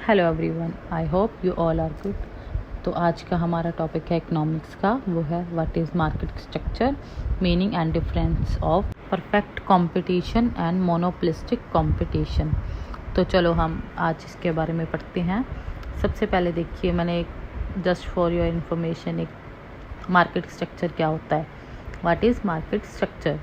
Hello everyone, I hope you all are good. तो आज का हमारा टॉपिक है इकोनॉमिक्स का, वो है what is market structure, meaning and difference of perfect competition and monopolistic competition. तो चलो हम आज इसके बारे में पढ़ते हैं। सबसे पहले देखिए, मैंने एक जस्ट फॉर योर इन्फॉर्मेशन एक मार्केट स्ट्रक्चर क्या होता है। What is market structure?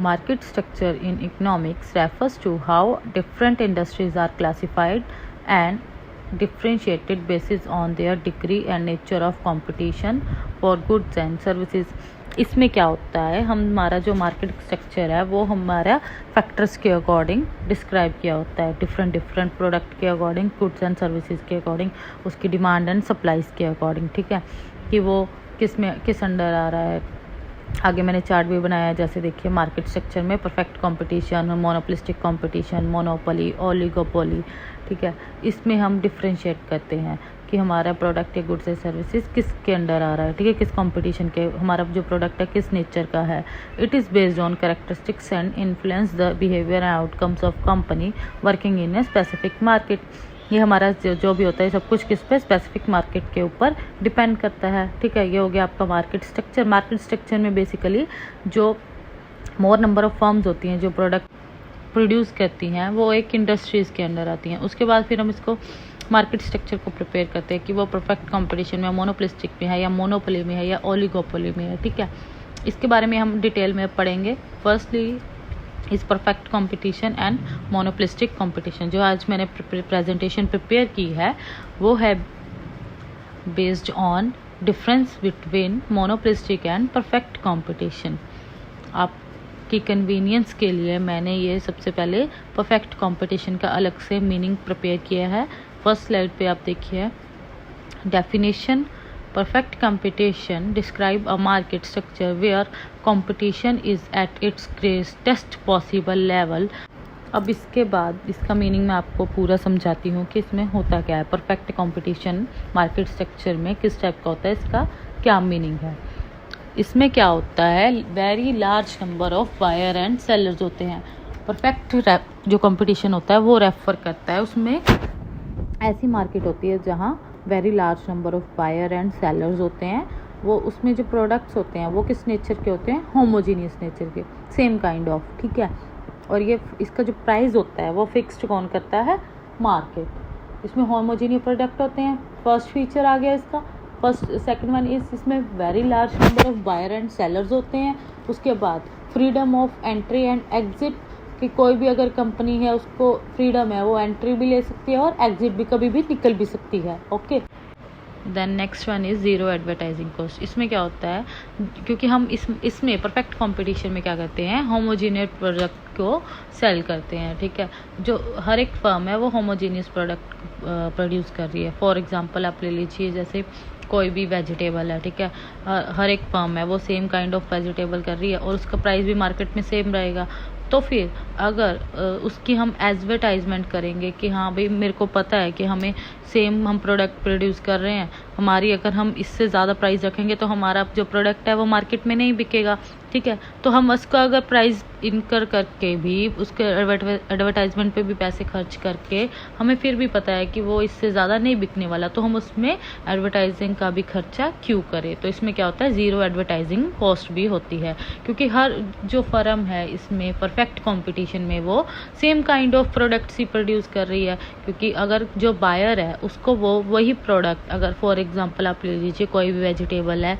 Market structure in economics refers to how different industries are classified and differentiated based on their degree and nature of competition for goods and services। इसमें क्या होता है, हमारा जो market structure है वो हमारा factors के अकॉर्डिंग डिस्क्राइब किया होता है, डिफरेंट प्रोडक्ट के अकॉर्डिंग, गुड्स एंड सर्विसेज के अकॉर्डिंग, उसकी डिमांड एंड सप्लाईज के अकॉर्डिंग। ठीक है, कि वो किस अंडर आ रहा है। आगे मैंने चार्ट भी बनाया है, जैसे देखिए मार्केट स्ट्रक्चर में perfect competition, monopolistic competition, monopoly, oligopoly. ठीक है, इसमें हम डिफ्रेंशिएट करते हैं कि हमारा प्रोडक्ट या गुड्स या सर्विसेज किसके अंडर आ रहा है। ठीक है, किस कंपटीशन के, हमारा जो प्रोडक्ट है किस नेचर का है। It is based on characteristics and influence the behaviour and outcomes of company working in a specific market. ये हमारा जो भी होता है सब कुछ किस पे, स्पेसिफिक मार्केट के ऊपर डिपेंड करता है। ठीक है, ये हो गया आपका मार्केट स्ट्रक्चर। मार्केट स्ट्रक्चर में बेसिकली जो मोर नंबर ऑफ फर्म्स होती हैं जो प्रोडक्ट प्रोड्यूस करती हैं वो एक इंडस्ट्रीज़ के अंडर आती हैं। उसके बाद फिर हम इसको मार्केट स्ट्रक्चर को प्रिपेयर करते हैं कि वो परफेक्ट कंपटीशन में, मोनोपोलिस्टिक में है या मोनोपोली में है या ओलिगोपोली में है। ठीक है, इसके बारे में हम डिटेल में पढ़ेंगे। Firstly is perfect competition and monopolistic competition. जो आज मैंने प्रेजेंटेशन प्रिपेयर की है वो है based on difference between monopolistic and perfect competition. आपकी कन्वीनियंस के लिए मैंने ये सबसे पहले परफेक्ट कंपटीशन का अलग से मीनिंग प्रिपेयर किया है। फर्स्ट स्लाइड पे आप देखिए definition. Perfect competition describe a market structure where competition is at its greatest possible level। अब इसके बाद इसका मीनिंग मैं आपको पूरा समझाती हूँ कि इसमें होता क्या है। परफेक्ट कंपटीशन मार्केट स्ट्रक्चर में किस टाइप का होता है, इसका क्या मीनिंग है। इसमें क्या होता है, very large number of buyer and sellers होते हैं। परफेक्ट जो कंपटीशन होता है वो रेफर करता है, उसमें ऐसी मार्केट होती है जहाँ very large number of buyer and sellers होते हैं। वो उसमें जो प्रोडक्ट्स होते हैं वो किस नेचर के होते हैं, होमोजीनियस नेचर के, सेम काइंड ऑफ। ठीक है, और ये इसका जो प्राइस होता है वो फिक्स्ड कौन करता है, मार्केट। इसमें होमोजीनियस प्रोडक्ट होते हैं, फर्स्ट फीचर आ गया इसका। सेकंड वन इज इसमें very large number of buyer and sellers होते हैं। उसके बाद freedom of entry and exit, कि कोई भी अगर कंपनी है उसको फ्रीडम है, वो एंट्री भी ले सकती है और एग्जिट भी कभी भी निकल भी सकती है। Okay, then next one is zero advertising cost. इसमें क्या होता है, क्योंकि हम इसमें परफेक्ट कंपटीशन में क्या करते हैं, होमोजीनियस प्रोडक्ट को सेल करते हैं। ठीक है, जो हर एक फर्म है वो होमोजीनियस प्रोडक्ट प्रोड्यूस कर रही है। फॉर एग्जांपल आप ले लीजिए, जैसे कोई भी वेजिटेबल है। ठीक है, हर एक फर्म है वो सेम काइंड ऑफ वेजिटेबल कर रही है और उसका प्राइस भी मार्केट में सेम रहेगा। तो फिर अगर उसकी हम एडवर्टाइजमेंट करेंगे कि हाँ भाई मेरे को पता है कि हमें सेम हम प्रोडक्ट प्रोड्यूस कर रहे हैं, हमारी अगर हम इससे ज़्यादा प्राइस रखेंगे तो हमारा जो प्रोडक्ट है वो मार्केट में नहीं बिकेगा। ठीक है, तो हम उसका अगर प्राइस इनकर करके भी उसके एडवर्टाइजमेंट पे भी पैसे खर्च करके हमें फिर भी पता है कि वो इससे ज़्यादा नहीं बिकने वाला, तो हम उसमें एडवर्टाइजिंग का भी खर्चा क्यों करें। तो इसमें क्या होता है, ज़ीरो एडवर्टाइजिंग कॉस्ट भी होती है, क्योंकि हर जो फर्म है इसमें परफेक्ट कंपटीशन में वो same kind of products he produce कर रही है। क्योंकि अगर जो बायर है उसको वो वही प्रोडक्ट, अगर फॉर एग्जांपल आप ले लीजिए कोई भी वेजिटेबल है,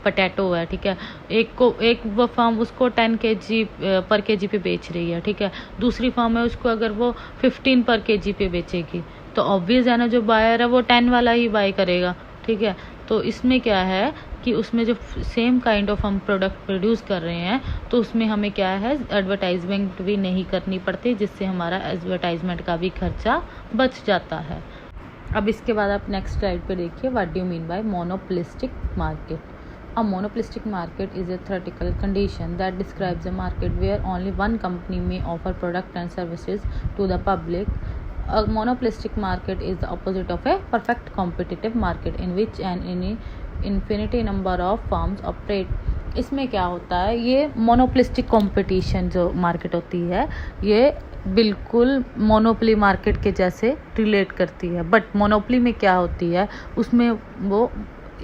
पोटैटो है। ठीक है, एक वो फर्म उसको 10 kg पर kg पे बेच रही है। ठीक है, दूसरी फर्म है उसको अगर वो 15 पर kg पे बेचेगी, तो ऑब्वियस है ना, जो बायर है वो 10 वाला ही बाय करेगा। ठीक है, तो इसमें क्या है कि उसमें जो सेम काइंड ऑफ हम प्रोडक्ट प्रोड्यूस कर रहे हैं तो उसमें हमें क्या है, एडवर्टाइजमेंट भी नहीं करनी पड़ती, जिससे हमारा एडवर्टाइजमेंट का भी खर्चा बच जाता है। अब इसके बाद आप नेक्स्ट स्लाइड पे देखिए, what do you mean by monopolistic market. A monopolistic market is a theoretical condition that describes a market where only one company may offer products and services to the public. A monopolistic market is the opposite of a perfect competitive market in which an infinite number of firms operate. इसमें क्या होता है, ये monopolistic competition जो market होती है ये बिल्कुल मोनोपोली मार्केट के जैसे रिलेट करती है। बट मोनोपोली में क्या होती है, उसमें वो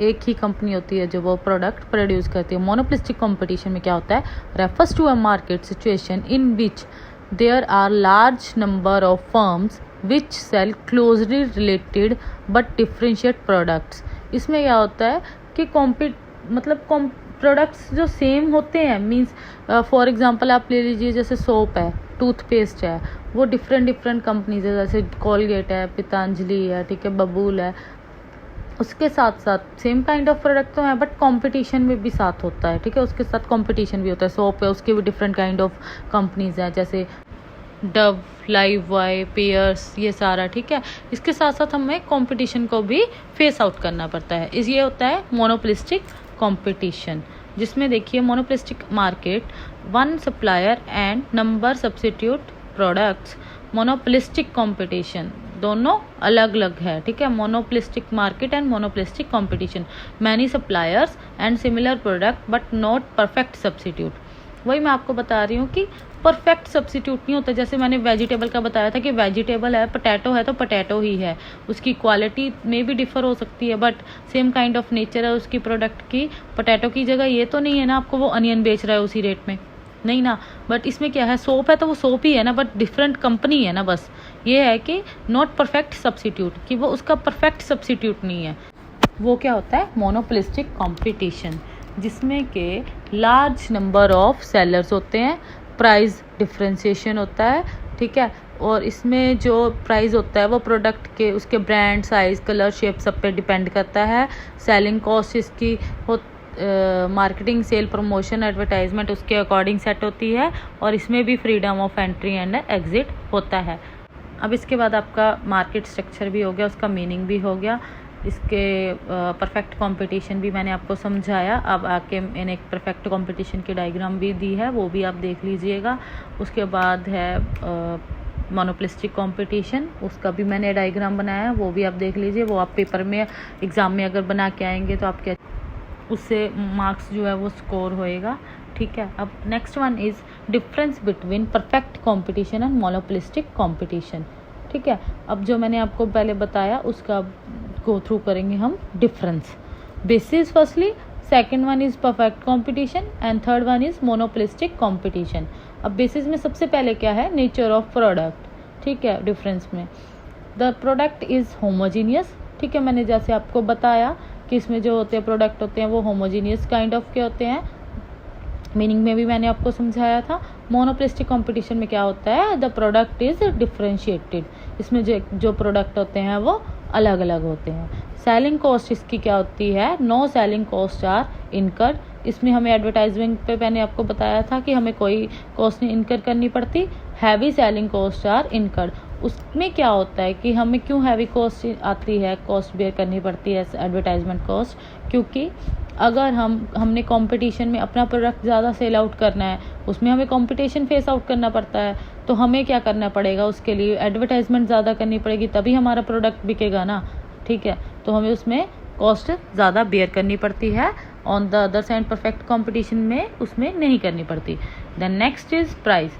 एक ही कंपनी होती है जो वो प्रोडक्ट प्रोड्यूस करती है। मोनोपोलिस्टिक कंपटीशन में क्या होता है, refers to a market situation in which there are large number of firms which sell closely related but differentiate products. इसमें क्या होता है कि प्रोडक्ट्स जो सेम होते हैं, मींस फॉर एग्जांपल आप ले लीजिए जैसे सोप है, टूथपेस्ट है, वो डिफरेंट कंपनीज है, जैसे कॉलगेट है, पतंजलि है, ठीक है, बबूल है। उसके साथ साथ सेम काइंड ऑफ प्रोडक्ट तो है बट कंपटीशन में भी साथ होता है, ठीक है, उसके साथ कंपटीशन भी होता है। सोप है, उसके भी डिफरेंट काइंड ऑफ कंपनीज हैं, जैसे डव, लाइव बॉय, पेयर्स, ये सारा, ठीक है। इसके साथ साथ हमें कंपटीशन को भी फेस आउट करना पड़ता है। ये होता है मोनोपोलिस्टिक कंपटीशन, जिसमें देखिए monopolistic market, one supplier and number substitute products. Monopolistic competition दोनों अलग अलग है, ठीक है। Monopolistic market and monopolistic competition, many suppliers and similar product but not perfect substitute. वही मैं आपको बता रही हूँ कि परफेक्ट सब्स्टिट्यूट नहीं होता। जैसे मैंने वेजिटेबल का बताया था कि वेजिटेबल है, पोटैटो है तो पोटैटो ही है, उसकी क्वालिटी में भी डिफर हो सकती है but same kind of nature है उसकी प्रोडक्ट की। पोटैटो की जगह ये तो नहीं है ना आपको वो अनियन बेच रहा है उसी रेट में, नहीं ना। बट इसमें क्या है, सोप है तो वो सोप ही है ना, बट डिफरेंट कंपनी है ना, बस ये है कि नॉट परफेक्ट सब्स्टिट्यूट, कि वो उसका परफेक्ट सब्स्टिट्यूट नहीं है। वो क्या होता है, मोनोपोलिस्टिक कंपटीशन, जिसमें के लार्ज नंबर ऑफ सेलर्स होते हैं, प्राइस डिफरेंशिएशन होता है, ठीक है। और इसमें जो प्राइस होता है वो प्रोडक्ट के उसके ब्रांड, साइज, कलर, शेप सब पे डिपेंड करता है। सेलिंग कॉस्ट इसकी मार्केटिंग, सेल, प्रमोशन, एडवर्टाइजमेंट उसके अकॉर्डिंग सेट होती है, और इसमें भी freedom of entry and exit होता है। अब इसके बाद आपका मार्केट स्ट्रक्चर भी हो गया, उसका मीनिंग भी हो गया, इसके परफेक्ट कंपटीशन भी मैंने आपको समझाया। अब आके मैंने एक परफेक्ट कंपटीशन की डायग्राम भी दी है, वो भी आप देख लीजिएगा। उसके बाद है मोनोपोलिस्टिक कंपटीशन, उसका भी मैंने डायग्राम बनाया है, वो भी आप देख लीजिए। वो आप पेपर में एग्ज़ाम में अगर बना के आएंगे तो आपके उससे मार्क्स जो है वो स्कोर होएगा, ठीक है। अब next one is difference between perfect competition and monopolistic competition, ठीक है। अब जो मैंने आपको पहले बताया उसका गो थ्रू करेंगे हम difference. Basis firstly, second one is perfect competition and third one is monopolistic competition. अब बेसिस में सबसे पहले क्या है, नेचर ऑफ प्रोडक्ट, ठीक है। डिफरेंस में द प्रोडक्ट इज़ होमोजीनियस, ठीक है। मैंने जैसे आपको बताया कि इसमें जो होते हैं प्रोडक्ट होते हैं वो होमोजीनियस काइंड ऑफ के होते हैं, मीनिंग में भी मैंने आपको समझाया था। मोनोपोलिस्टिक कंपटीशन में क्या होता है, द प्रोडक्ट इज डिफरेंशिएटेड, इसमें जो प्रोडक्ट होते हैं वो अलग अलग होते हैं। सेलिंग कॉस्ट इसकी क्या होती है, no selling cost are incurred, इसमें हमें एडवर्टाइजमेंट पे मैंने आपको बताया था कि हमें कोई कॉस्ट नहीं इनकर करनी पड़ती। Heavy selling cost are incurred, उसमें क्या होता है कि हमें क्यों हैवी कॉस्ट आती है, कॉस्ट बेयर करनी पड़ती है एडवर्टाइजमेंट कॉस्ट, क्योंकि अगर हमने कंपटीशन में अपना प्रोडक्ट ज़्यादा सेल आउट करना है, उसमें हमें कंपटीशन फेस आउट करना पड़ता है, तो हमें क्या करना पड़ेगा, उसके लिए एडवर्टाइजमेंट ज़्यादा करनी पड़ेगी, तभी हमारा प्रोडक्ट बिकेगा ना, ठीक है। तो हमें उसमें कॉस्ट ज़्यादा बेयर करनी पड़ती है। On the other side perfect competition में उसमें नहीं करनी पड़ती। The next is price.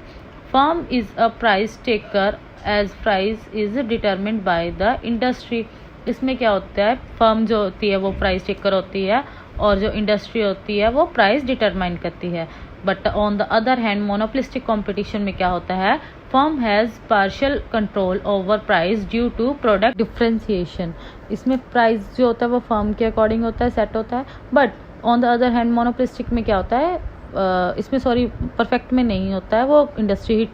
Firm is a price taker as price is determined by the industry. इसमें क्या होता है, फर्म जो होती है वो प्राइस टेकर होती है और जो इंडस्ट्री होती है वो प्राइस डिटरमाइन करती है। But on the other hand monopolistic competition में क्या होता है, firm has partial control over price due to product differentiation. इसमें प्राइस जो होता है वो फर्म के अकॉर्डिंग होता है, सेट होता है। But on the other hand monopolistic में क्या होता है, इसमें परफेक्ट में नहीं होता है, वो इंडस्ट्री ही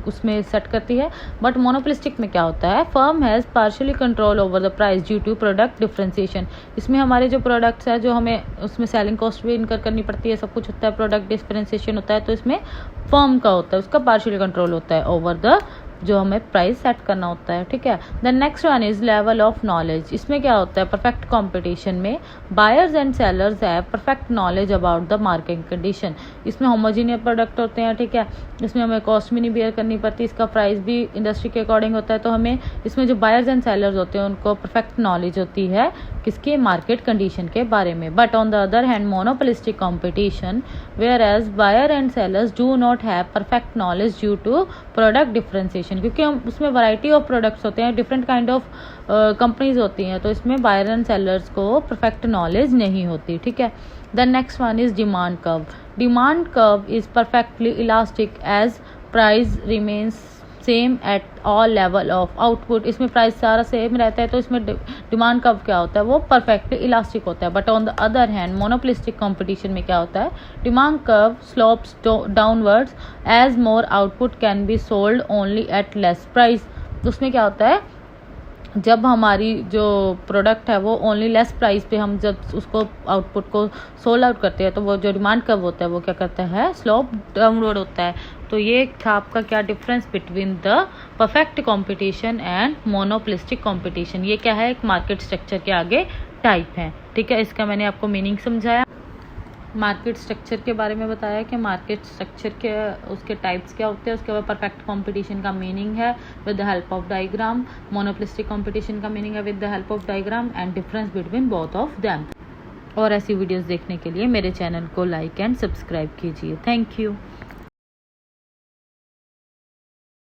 उसमें सेट करती है। बट मोनोपोलिस्टिक में क्या होता है, firm has partially control over the price due to product differentiation. इसमें हमारे जो प्रोडक्ट्स हैं जो हमें उसमें सेलिंग कॉस्ट भी इनकर करनी पड़ती है, सब कुछ होता है, प्रोडक्ट डिफ्रेंसिएशन होता है, तो इसमें फर्म का होता है, उसका पार्शियली कंट्रोल होता है ओवर द जो हमें प्राइस सेट करना होता है, ठीक है। The next one is level of knowledge. इसमें क्या होता है, परफेक्ट कंपटीशन में buyers and sellers have perfect knowledge about the market condition. इसमें होमोजीनियस प्रोडक्ट होते हैं, ठीक है, इसमें हमें कॉस्ट भी नहीं बेयर करनी पड़ती, इसका प्राइस भी इंडस्ट्री के अकॉर्डिंग होता है। तो हमें इसमें जो बायर्स एंड सेलर्स होते हैं उनको परफेक्ट नॉलेज होती है किसके, मार्केट कंडीशन के बारे में। But on the other hand monopolistic competition where as buyer and sellers do not have perfect knowledge due to product differentiation, क्योंकि हम उसमें वैरायटी ऑफ प्रोडक्ट्स होते हैं, डिफरेंट काइंड ऑफ कंपनीज होती हैं, तो इसमें बायर एंड सेलर्स को परफेक्ट नॉलेज नहीं होती, ठीक है। The next one is demand curve. Demand curve is perfectly elastic as price remains same at all level of output. इसमें प्राइस सारा सेम रहता है, तो इसमें डिमांड कर्व क्या होता है, वो परफेक्टली इलास्टिक होता है। But on the other hand monopolistic competition में क्या होता है, demand curve slopes downwards as more output can be sold only at less price. उसमें क्या होता है, जब हमारी जो प्रोडक्ट है वो ओनली लेस प्राइस पे हम जब उसको आउटपुट को सोल्ड आउट करते हैं, तो वो जो डिमांड कर्व होता है वो क्या करता है, स्लोप डाउनवर्ड होता है। तो ये था आपका क्या difference between the perfect competition and monopolistic competition. ये क्या है, एक मार्केट स्ट्रक्चर के आगे टाइप है, ठीक है। इसका मैंने आपको मीनिंग समझाया, मार्केट स्ट्रक्चर के बारे में बताया कि मार्केट स्ट्रक्चर के उसके टाइप्स क्या होते हैं, उसके बाद परफेक्ट कंपटीशन का मीनिंग है with the help of diagram, monopolistic competition का मीनिंग है with the help of diagram and difference between both of them. और ऐसी वीडियोस देखने के लिए मेरे चैनल को लाइक एंड सब्सक्राइब कीजिए। Thank you.